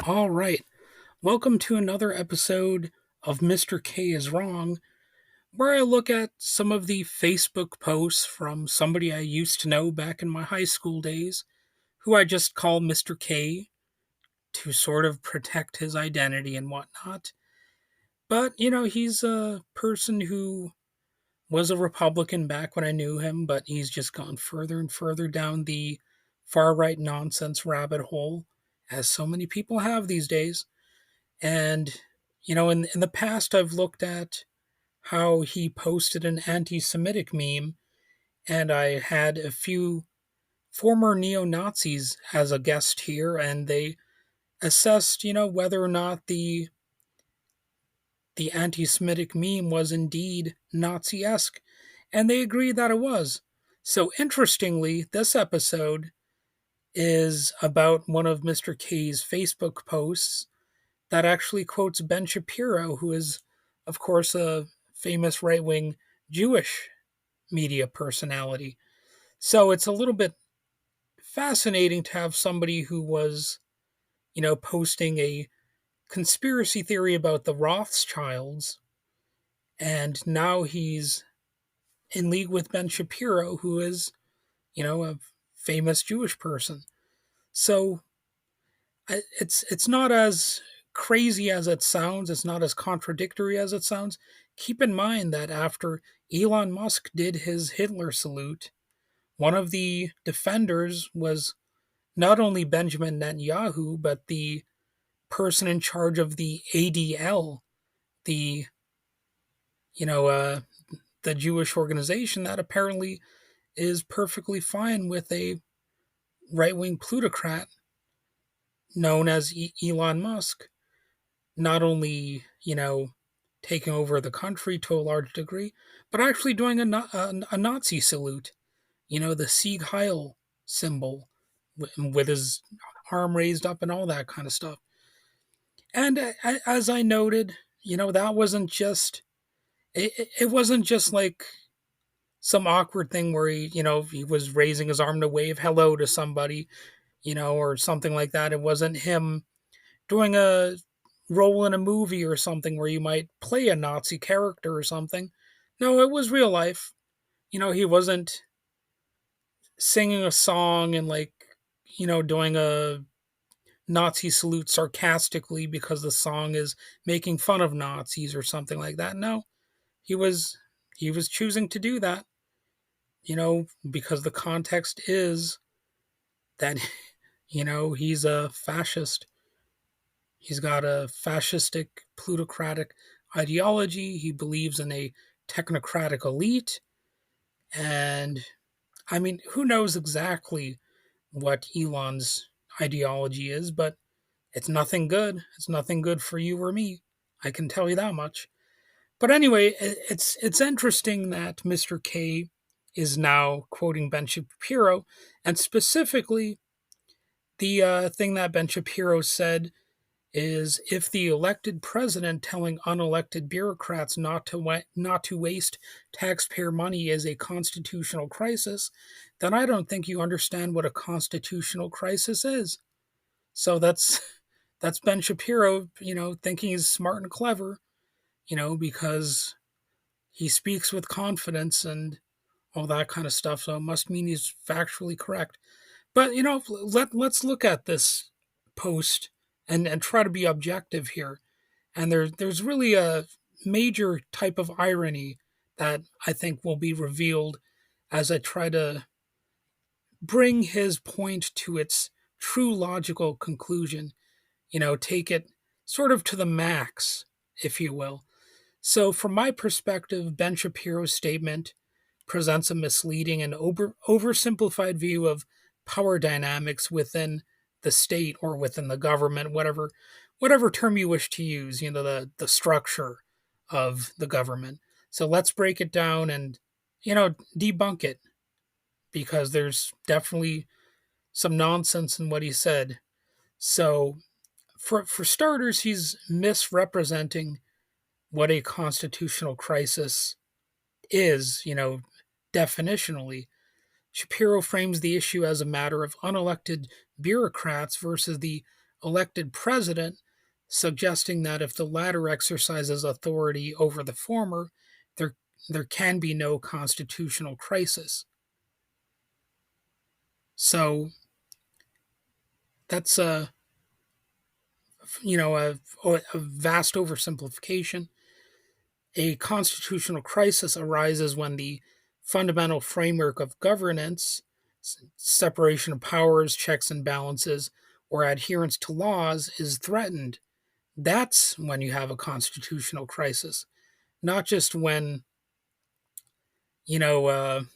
All right. Welcome to another episode of Mr. K is Wrong, where I look at some of the Facebook posts from somebody I used to know back in my high school days, who I just call Mr. K to sort of protect his identity and whatnot. But, he's a person who was a Republican back when I knew him, but he's just gone further and further down the far right nonsense rabbit hole, as so many people have these days. And, in the past, I've looked at how he posted an anti Semitic meme, and I had a few former neo Nazis as a guest here, and they assessed, whether or not the anti Semitic meme was indeed Nazi esque, and they agreed that it was. So, interestingly, this episode is about one of Mr. K's Facebook posts that actually quotes Ben Shapiro, who is, of course, a famous right wing Jewish media personality. So it's a little bit fascinating to have somebody who was, posting a conspiracy theory about the Rothschilds, and now he's in league with Ben Shapiro, who is, a famous Jewish person. So it's not as crazy as it sounds. It's not as contradictory as it sounds. Keep in mind that after Elon Musk did his Hitler salute, one of the defenders was not only Benjamin Netanyahu, but the person in charge of the ADL, the you know the Jewish organization that apparently is perfectly fine with a right wing plutocrat known as Elon Musk, not only, taking over the country to a large degree, but actually doing a Nazi salute, the Sieg Heil symbol with his arm raised up and all that kind of stuff. And as I noted, that wasn't just, it wasn't just like some awkward thing where he was raising his arm to wave hello to somebody, or something like that. It wasn't him doing a role in a movie or something where you might play a Nazi character or something. No, it was real life. He wasn't singing a song and doing a Nazi salute sarcastically because the song is making fun of Nazis or something like that. No, he was he was choosing to do that, because the context is that he's a fascist. He's got a fascistic, plutocratic ideology. He believes in a technocratic elite. And I mean, who knows exactly what Elon's ideology is, but it's nothing good. It's nothing good for you or me. I can tell you that much. But anyway, it's interesting that Mr. K is now quoting Ben Shapiro, and specifically the thing that Ben Shapiro said is if the elected president telling unelected bureaucrats not to waste taxpayer money is a constitutional crisis, then I don't think you understand what a constitutional crisis is. So that's Ben Shapiro, thinking he's smart and clever, because he speaks with confidence and all that kind of stuff. So it must mean he's factually correct. But let's look at this post and try to be objective here. And there's really a major type of irony that I think will be revealed as I try to bring his point to its true logical conclusion. Take it sort of to the max, if you will. So, from my perspective, Ben Shapiro's statement presents a misleading and oversimplified view of power dynamics within the state or within the government, whatever term you wish to use, the structure of the government. So let's break it down and, debunk it, because there's definitely some nonsense in what he said. So for starters, he's misrepresenting what a constitutional crisis is, definitionally. Shapiro frames the issue as a matter of unelected bureaucrats versus the elected president, suggesting that if the latter exercises authority over the former, there, there can be no constitutional crisis. So that's a vast oversimplification. A constitutional crisis arises when the fundamental framework of governance, separation of powers, checks and balances, or adherence to laws is threatened. That's when you have a constitutional crisis, not just when, you know,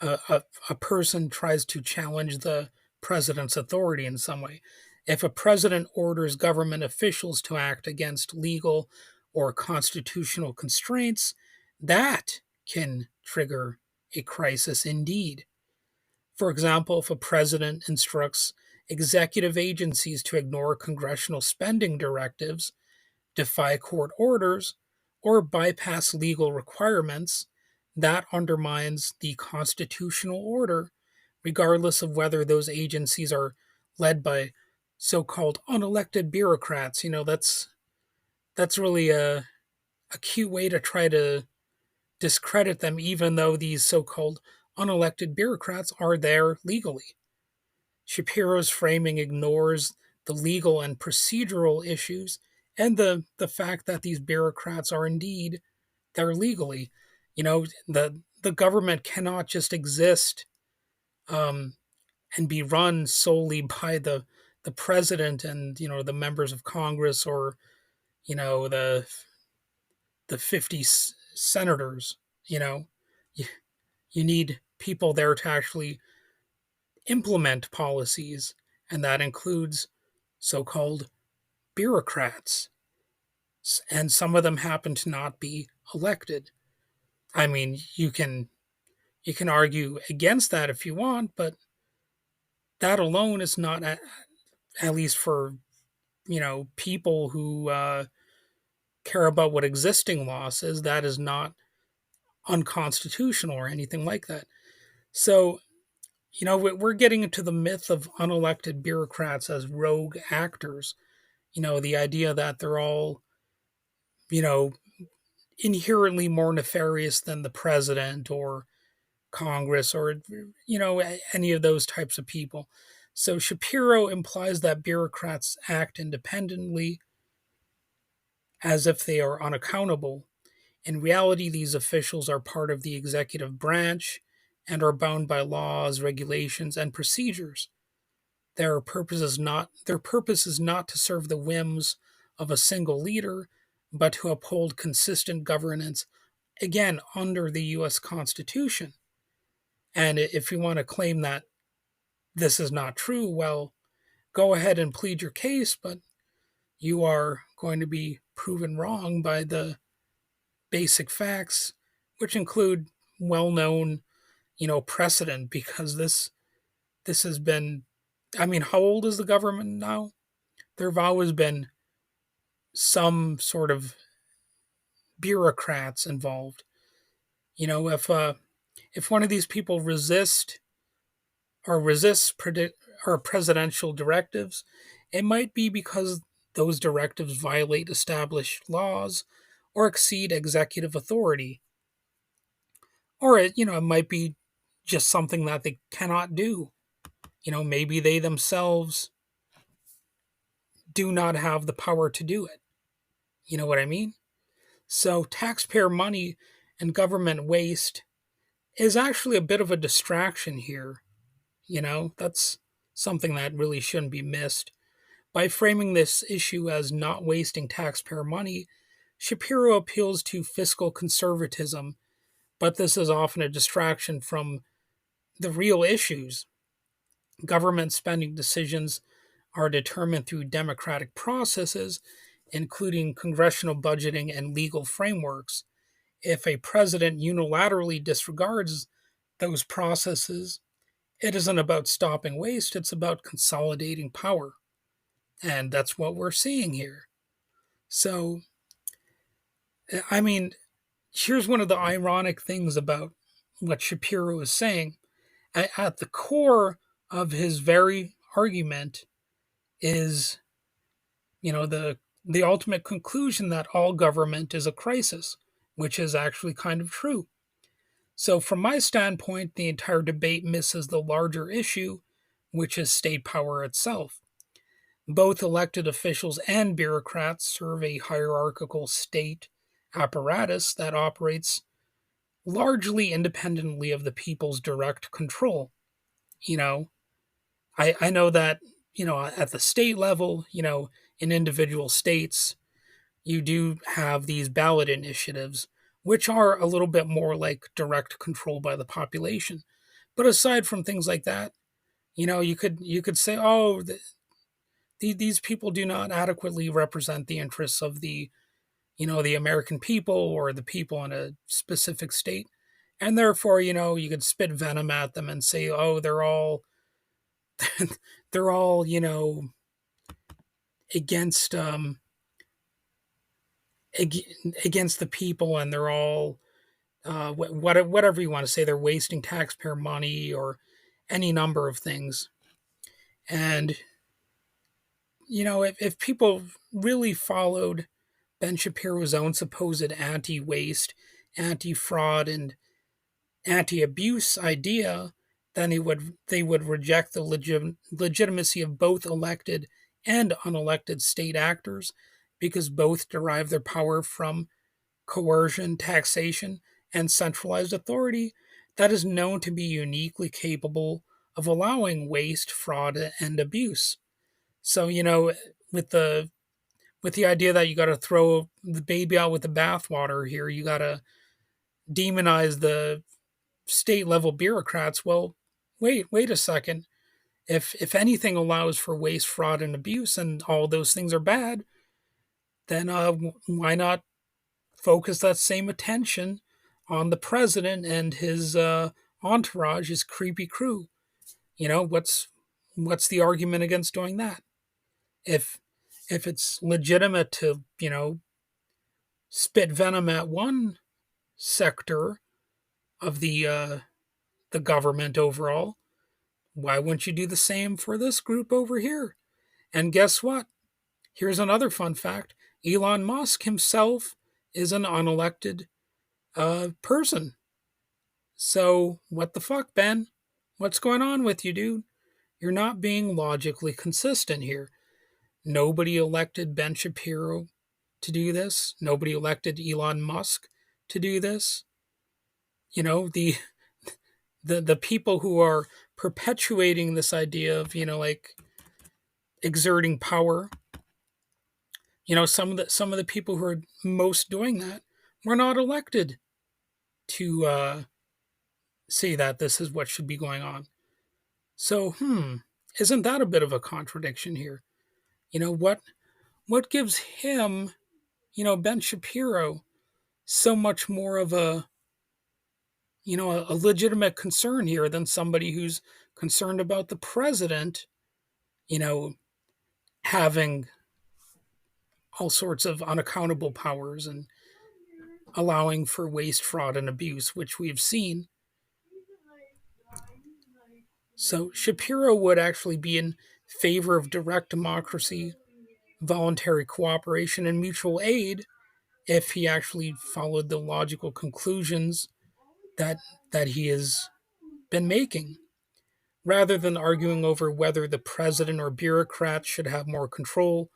a person tries to challenge the president's authority in some way. If a president orders government officials to act against legal or constitutional constraints, that can trigger a crisis indeed. For example, if a president instructs executive agencies to ignore congressional spending directives, defy court orders, or bypass legal requirements, that undermines the constitutional order, regardless of whether those agencies are led by so-called unelected bureaucrats. That's really a cute way to try to discredit them, even though these so-called unelected bureaucrats are there legally. Shapiro's framing ignores the legal and procedural issues and the fact that these bureaucrats are indeed there legally. The government cannot just exist um, and be run solely by the president and the members of Congress, or the 50 senators. You know, you, you need people there to actually implement policies, and that includes so-called bureaucrats, and some of them happen to not be elected. I mean, you can argue against that if you want, but that alone is not, at least for people who care about what existing law says, that is not unconstitutional or anything like that. So we're getting into the myth of unelected bureaucrats as rogue actors. The idea that they're all you know inherently more nefarious than the president or Congress, or any of those types of people. So Shapiro implies that bureaucrats act independently, as if they are unaccountable. In reality, these officials are part of the executive branch and are bound by laws, regulations, and procedures. Their purpose is not to serve the whims of a single leader, but to uphold consistent governance, again under the US Constitution. And if you want to claim that this is not true, well, go ahead and plead your case, but you are going to be proven wrong by the basic facts, which include well-known, precedent, because this has been, I mean, how old is the government now? There have always been some sort of bureaucrats involved. If one of these people resists or presidential directives, it might be because those directives violate established laws or exceed executive authority. Or it might be just something that they cannot do. Maybe they themselves do not have the power to do it. You know what I mean? So taxpayer money and government waste is actually a bit of a distraction here. That's something that really shouldn't be missed. By framing this issue as not wasting taxpayer money, Shapiro appeals to fiscal conservatism, but this is often a distraction from the real issues. Government spending decisions are determined through democratic processes, including congressional budgeting and legal frameworks. If a president unilaterally disregards those processes, it isn't about stopping waste, it's about consolidating power. And that's what we're seeing here. So, I mean, here's one of the ironic things about what Shapiro is saying. At the core of his very argument is, the ultimate conclusion that all government is a crisis, which is actually kind of true. So, from my standpoint, the entire debate misses the larger issue, which is state power itself. Both elected officials and bureaucrats serve a hierarchical state apparatus that operates largely independently of the people's direct control. You know, I know that, at the state level, in individual states, you do have these ballot initiatives, which are a little bit more like direct control by the population. But aside from things like that, you could say, oh, these people do not adequately represent the interests of the American people or the people in a specific state, and therefore, you could spit venom at them and say, oh, they're all against against the people, and they're all whatever you want to say. They're wasting taxpayer money or any number of things. And if people really followed Ben Shapiro's own supposed anti-waste, anti-fraud, and anti-abuse idea, then they would reject the legitimacy of both elected and unelected state actors, because both derive their power from coercion, taxation, and centralized authority that is known to be uniquely capable of allowing waste, fraud, and abuse. So, with the idea that you got to throw the baby out with the bathwater here, you got to demonize the state level bureaucrats. Well, wait a second. If anything allows for waste, fraud, and abuse, and all those things are bad, then why not focus that same attention on the president and his entourage, his creepy crew? What's the argument against doing that? If if it's legitimate to spit venom at one sector of the government overall, why wouldn't you do the same for this group over here? And guess what? Here's another fun fact: Elon Musk himself is an unelected person. So what the fuck, Ben? What's going on with you, dude? You're not being logically consistent here. Nobody elected Ben Shapiro to do this. Nobody elected Elon Musk to do this. The people who are perpetuating this idea of like exerting power, some of the people who are most doing that were not elected to say that this is what should be going on. So, isn't that a bit of a contradiction here? What gives him, Ben Shapiro, so much more of a legitimate concern here than somebody who's concerned about the president, you know, having all sorts of unaccountable powers and allowing for waste, fraud, and abuse, which we've seen. So Shapiro would actually be in favor of direct democracy, voluntary cooperation, and mutual aid if he actually followed the logical conclusions that he has been making, rather than arguing over whether the president or bureaucrats should have more control.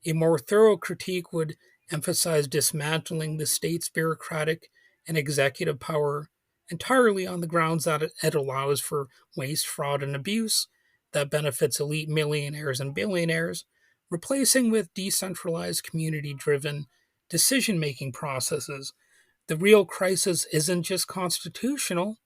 A more thorough critique would emphasize dismantling the state's bureaucratic and executive power entirely on the grounds that it allows for waste, fraud, and abuse that benefits elite millionaires and billionaires, replacing with decentralized, community driven decision making processes. The real crisis isn't just constitutional,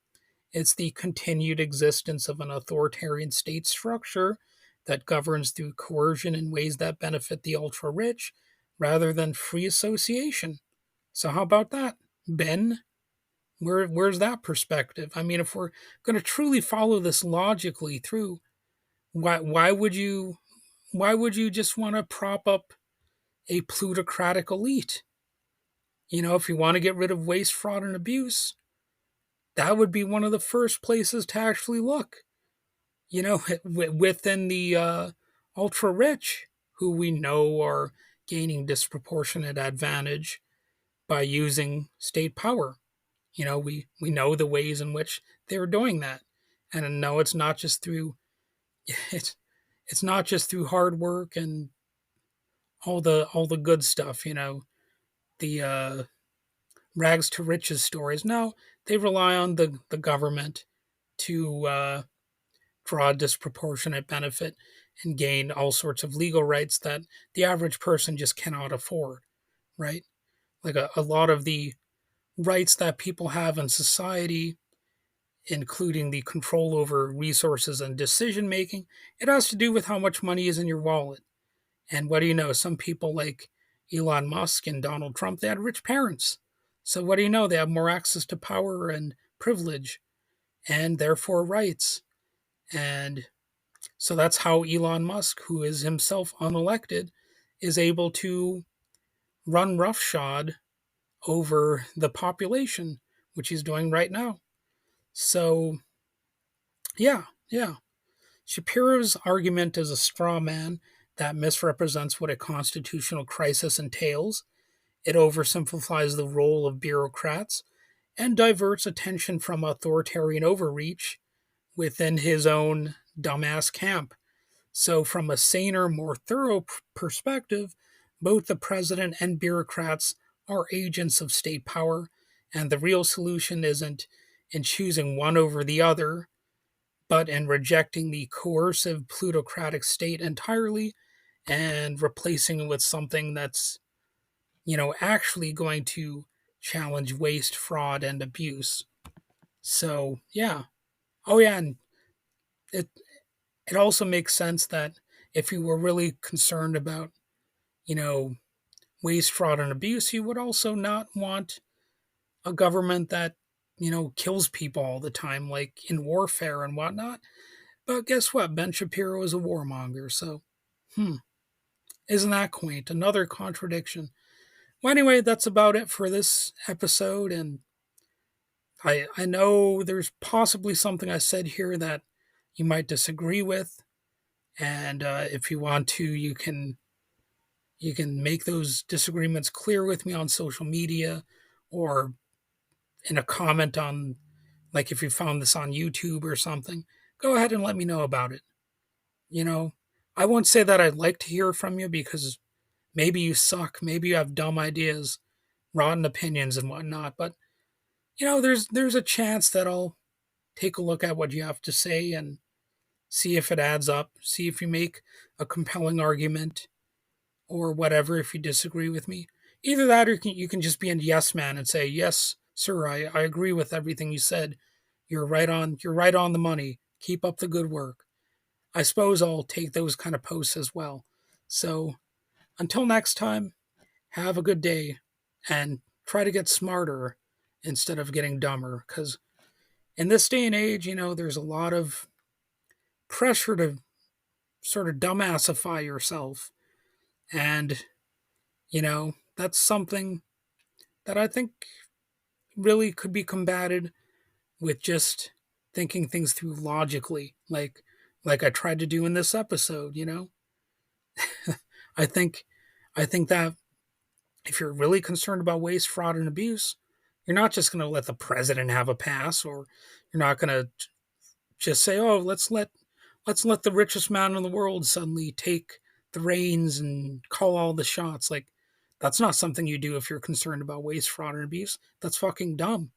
it's the continued existence of an authoritarian state structure that governs through coercion in ways that benefit the ultra rich rather than free association. So, how about that, Ben? Where's that perspective? I mean, if we're going to truly follow this logically through, why would you just want to prop up a plutocratic elite? If you want to get rid of waste, fraud, and abuse, that would be one of the first places to actually look. Within the ultra rich who we know are gaining disproportionate advantage by using state power. We know the ways in which they're doing that. And no, it's not just through it's it's not just through hard work and all the good stuff, the rags to riches stories. No, they rely on the government to draw disproportionate benefit and gain all sorts of legal rights that the average person just cannot afford, right? Like a lot of the rights that people have in society, including the control over resources and decision making, it has to do with how much money is in your wallet. And what do you know? Some people like Elon Musk and Donald Trump, they had rich parents. So what do you know? They have more access to power and privilege and therefore rights. And so that's how Elon Musk, who is himself unelected, is able to run roughshod over the population, which he's doing right now. So, yeah. Shapiro's argument is a straw man that misrepresents what a constitutional crisis entails. It oversimplifies the role of bureaucrats and diverts attention from authoritarian overreach within his own dumbass camp. So, from a saner, more thorough perspective, both the president and bureaucrats are agents of state power, and the real solution isn't in choosing one over the other, but in rejecting the coercive plutocratic state entirely and replacing it with something that's, actually going to challenge waste, fraud, and abuse. So, yeah. Oh, yeah, and it it also makes sense that if you were really concerned about, you know, waste, fraud, and abuse, you would also not want a government that, kills people all the time, like in warfare and whatnot. But guess what? Ben Shapiro is a warmonger, so, hmm, isn't that quaint? Another contradiction. Well, anyway, that's about it for this episode, and I know there's possibly something I said here that you might disagree with, and if you want to, you can make those disagreements clear with me on social media or in a comment on, like, if you found this on YouTube or something. Go ahead and let me know about it. You know, I won't say that I'd like to hear from you because maybe you suck, maybe you have dumb ideas, rotten opinions, and whatnot. But there's a chance that I'll take a look at what you have to say and see if it adds up, see if you make a compelling argument or whatever if you disagree with me. Either that or you can just be a yes man and say, yes, sir, I agree with everything you said. You're right on the money. Keep up the good work. I suppose I'll take those kind of posts as well. So until next time, have a good day and try to get smarter instead of getting dumber. Because in this day and age, there's a lot of pressure to sort of dumbassify yourself. And, that's something that I think really could be combated with just thinking things through logically, like I tried to do in this episode. I think I think that if you're really concerned about waste, fraud, and abuse, you're not just going to let the president have a pass, or you're not going to just say, "Oh, let's let the richest man in the world suddenly take the reins and call all the shots." Like, that's not something you do if you're concerned about waste, fraud, and abuse. That's fucking dumb.